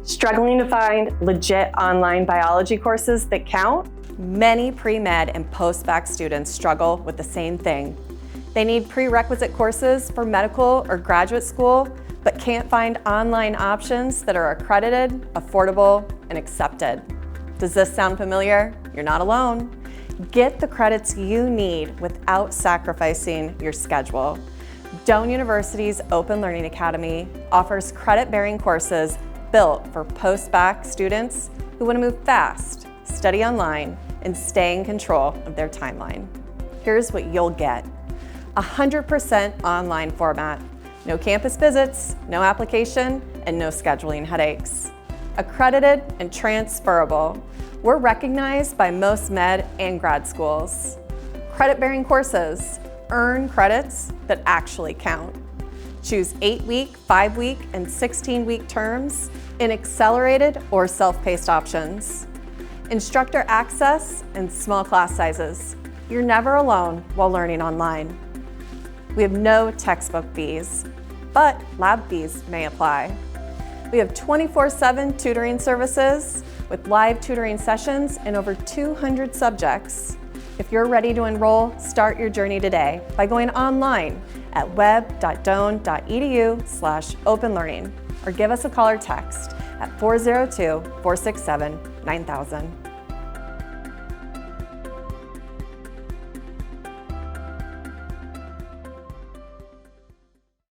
Struggling to find legit online biology courses that count? Many pre-med and post-bac students struggle with the same thing. They need prerequisite courses for medical or graduate school, but can't find online options that are accredited, affordable, and accepted. Does this sound familiar? You're not alone. Get the credits you need without sacrificing your schedule. Doane University's Open Learning Academy offers credit-bearing courses built for post-bac students who want to move fast, study online, and stay in control of their timeline. Here's what you'll get: 100% online format, no campus visits, no application, and no scheduling headaches. Accredited and transferable. We're recognized by most med and grad schools. Credit-bearing courses. Earn credits that actually count. Choose 8-week, 5-week, and 16-week terms in accelerated or self-paced options. Instructor access and small class sizes. You're never alone while learning online. We have no textbook fees, but lab fees may apply. We have 24/7 tutoring services with live tutoring sessions in over 200 subjects. If you're ready to enroll, start your journey today by going online at web.doane.edu/openlearning or give us a call or text at 402-467-9000.